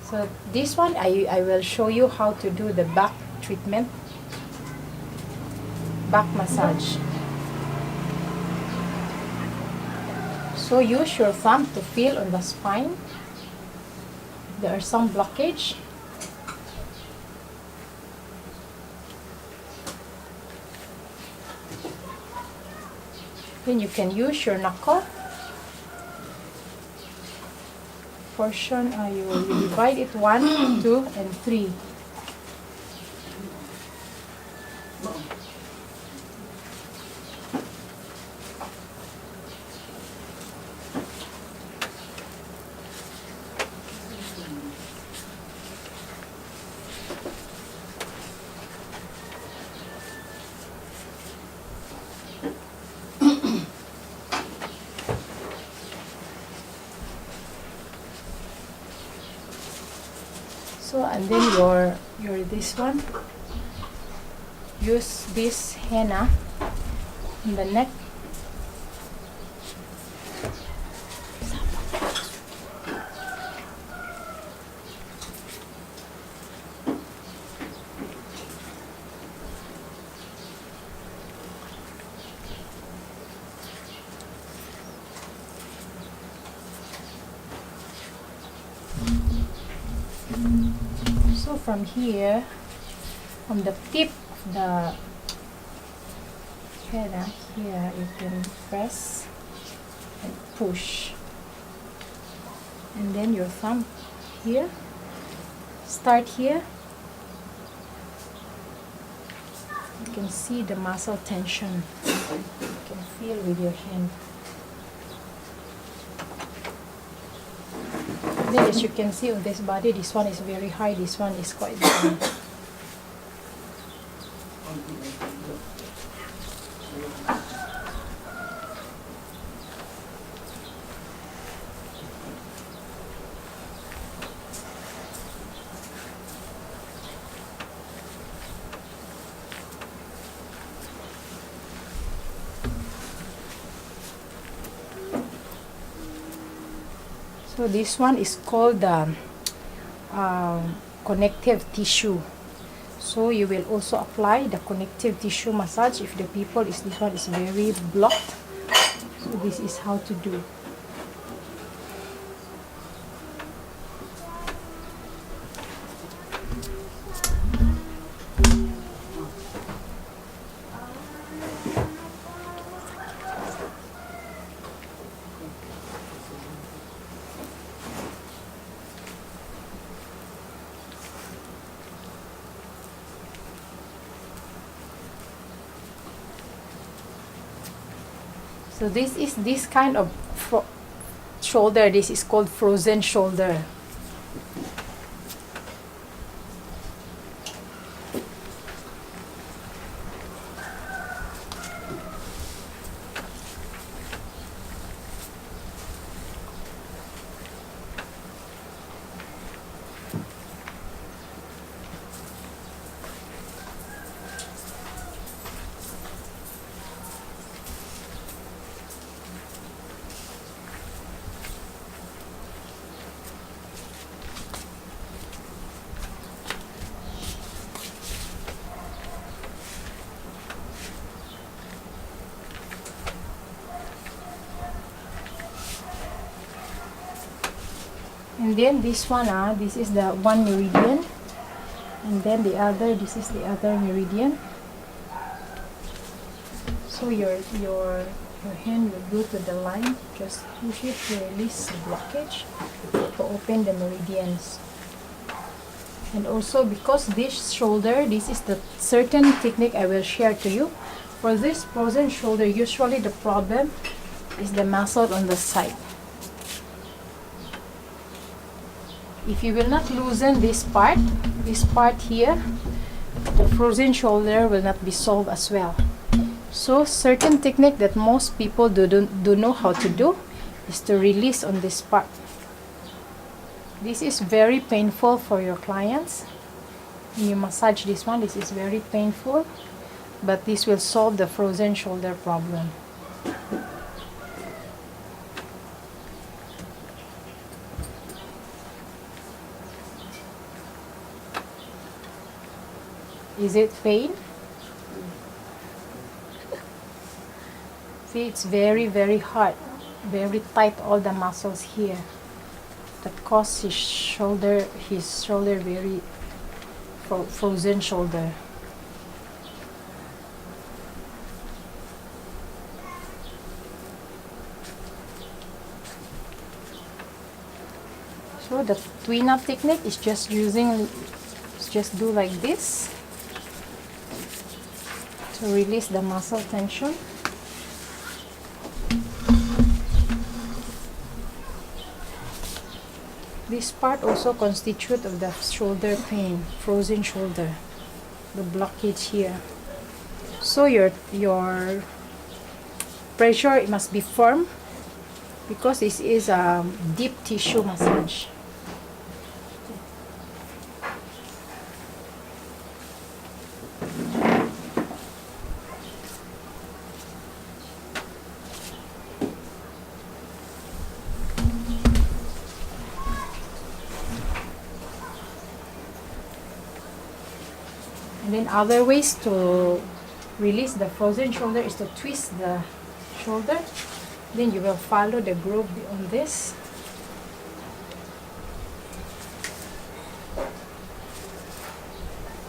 So this one I will show you how to do the back treatment, back massage. So use your thumb to feel on the spine. There are some blockage. Then you can use your knuckle portion. You will divide it 1, 2, and 3. So, and then your this one, use this henna in the neck. So from here, from the tip of the henna here, you can press and push, and then your thumb here, start here. You can see the muscle tension. You can feel with your hand. Then as you can see on this body, this one is very high, this one is quite down. So this one is called the connective tissue. So you will also apply the connective tissue massage if the people this one is very blocked. So this is how to do. So this is this kind of shoulder. This is called frozen shoulder. And then this one, this is the one meridian, and then the other, this is the other meridian. So your hand will go to the line, just push it to release the blockage, to open the meridians. And also because this shoulder, this is the certain technique I will share to you. For this frozen shoulder, usually the problem is the muscle on the side. If you will not loosen this part here, the frozen shoulder will not be solved as well. So certain technique that most people do know how to do is to release on this part. This is very painful for your clients. When you massage this one, this is very painful, but this will solve the frozen shoulder problem. Is it pain? See, it's very, very hard, very tight, all the muscles here. That cause his shoulder very frozen shoulder. So the tween-up technique is just do like this to release the muscle tension. This part also constitutes of the shoulder pain, frozen shoulder, the blockage here. So your pressure, it must be firm because this is a deep tissue massage. And then other ways to release the frozen shoulder is to twist the shoulder. Then you will follow the groove on this.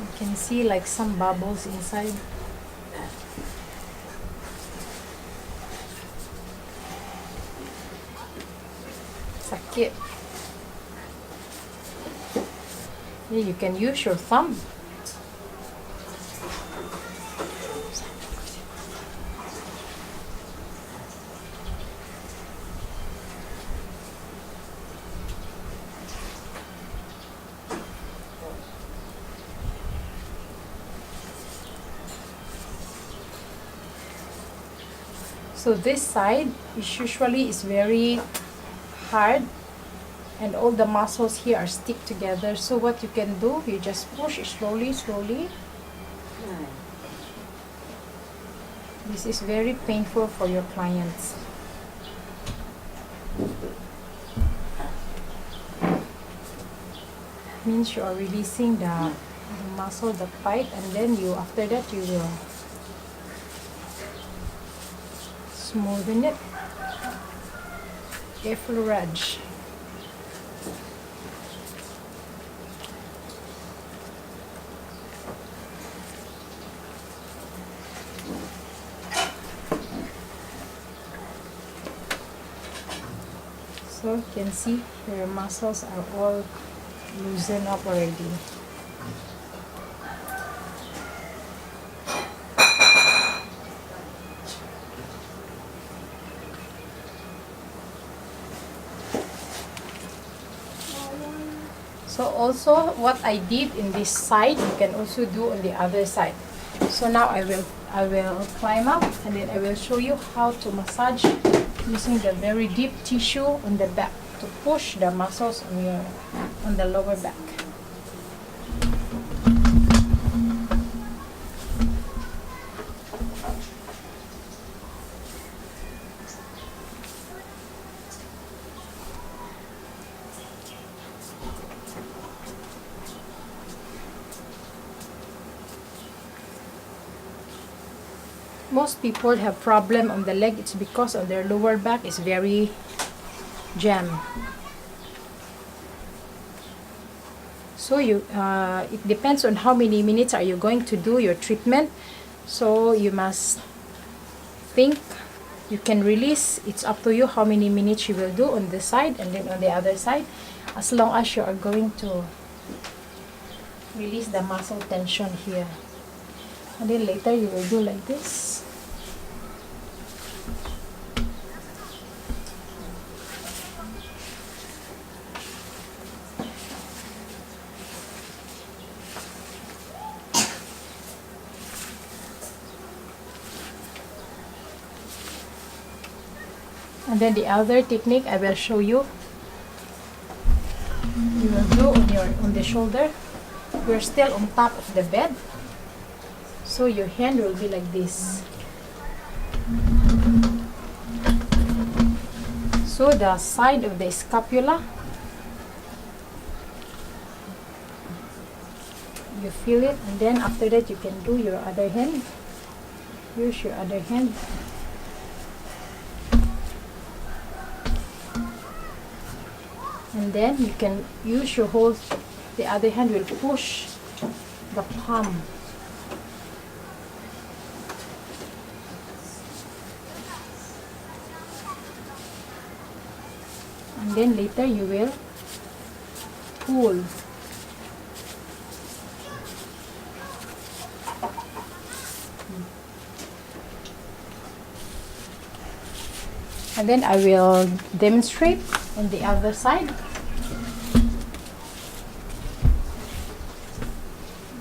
You can see like some bubbles inside. Sakit. Then you can use your thumb. So this side usually is very hard and all the muscles here are stick together. So what you can do, you just push slowly. This is very painful for your clients. Means you are releasing the muscle, the tight, and then after that you will smoothen it. Effleurage. So you can see your muscles are all loosened up already. So also what I did in this side, you can also do on the other side. So now I will climb up and then I will show you how to massage using the very deep tissue on the back to push the muscles on the lower back. Most people have problem on the leg. It's because on their lower back is very jammed. So it depends on how many minutes are you going to do your treatment. So you must think you can release. It's up to you how many minutes you will do on this side and then on the other side, as long as you are going to release the muscle tension here. And then later you will do like this. And then the other technique I will show you. You will do on the shoulder. You're still on top of the bed. So your hand will be like this. So the side of the scapula, you feel it, and then after that you can do your other hand. Use your other hand. And then you can use your whole, the other hand will push the palm. And then later you will pull. And then I will demonstrate on the other side.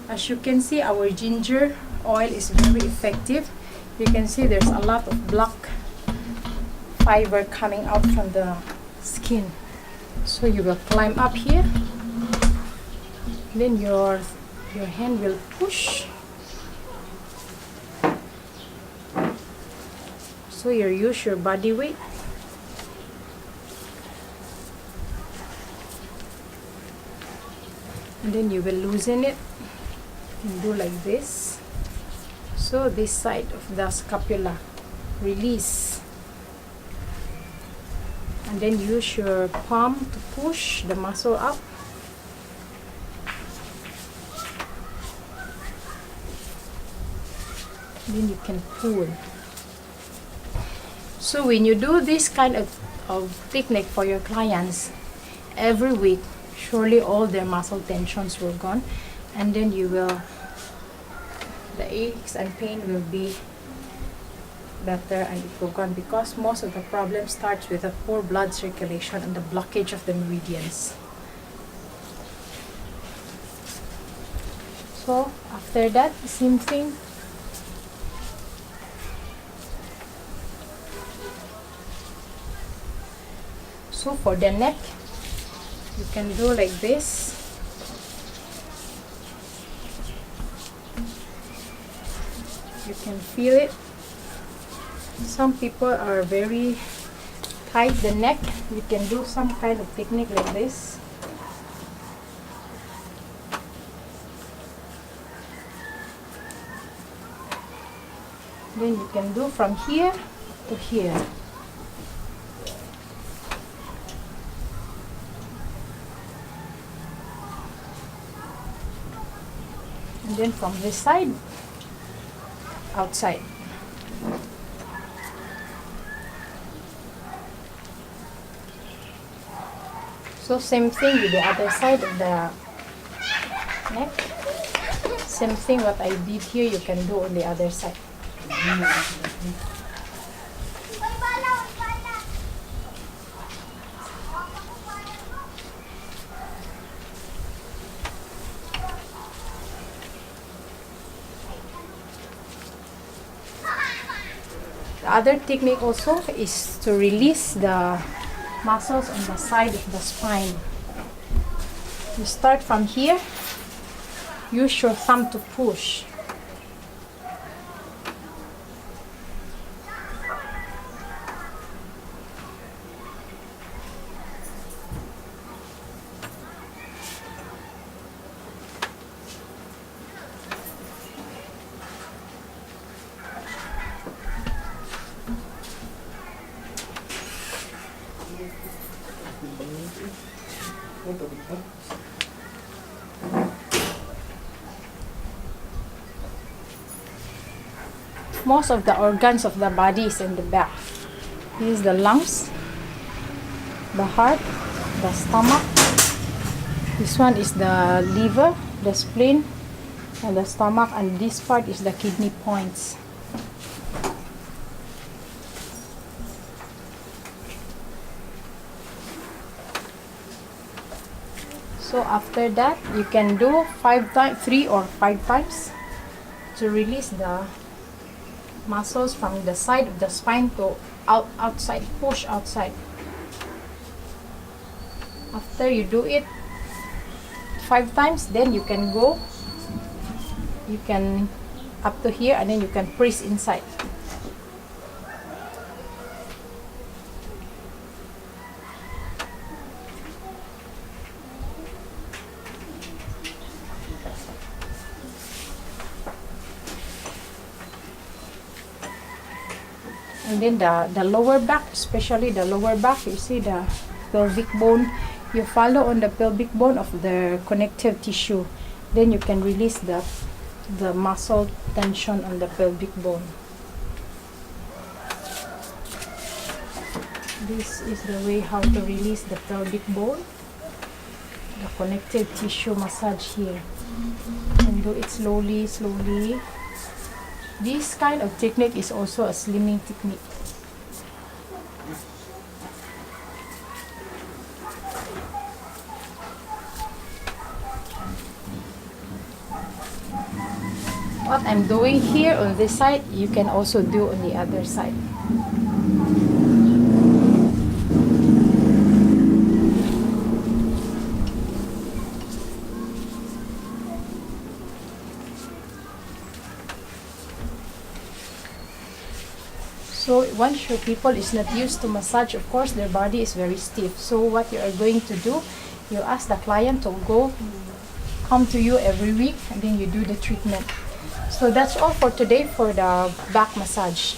As you can see, our ginger oil is very effective. You can see there's a lot of black fiber coming out from the skin. So you will climb up here. Then your hand will push. So you use your body weight. And then you will loosen it. You can do like this. So this side of the scapula, release. And then use your palm to push the muscle up. Then you can pull. So when you do this kind of technique for your clients every week, surely all their muscle tensions will gone, and then you will, the aches and pain will be better and it will gone, because most of the problem starts with a poor blood circulation and the blockage of the meridians. So after that, same thing. So for the neck, you can do like this. You can feel it. Some people are very tight the neck. You can do some kind of technique like this. Then you can do from here to here. And then from this side, outside. So same thing with the other side of the neck. Same thing what I did here, you can do on the other side. The other technique also is to release the muscles on the side of the spine. You start from here, use your thumb to push. Most of the organs of the body is in the back. This is the lungs, the heart, the stomach. This one is the liver, the spleen, and the stomach, and this part is the kidney points. So after that, you can do 3 or 5 times to release the muscles from the side of the spine to outside, push outside. After you do it 5 times, then you can go, you can up to here, and then you can press inside. And then the lower back, especially the lower back, you see the pelvic bone, you follow on the pelvic bone of the connective tissue, then you can release the muscle tension on the pelvic bone. This is the way how to release the pelvic bone, the connective tissue massage here, and do it slowly. This kind of technique is also a slimming technique. What I'm doing here on this side, you can also do on the other side. So once your people is not used to massage, of course their body is very stiff. So what you are going to do, you ask the client to come to you every week, and then you do the treatment. So that's all for today for the back massage.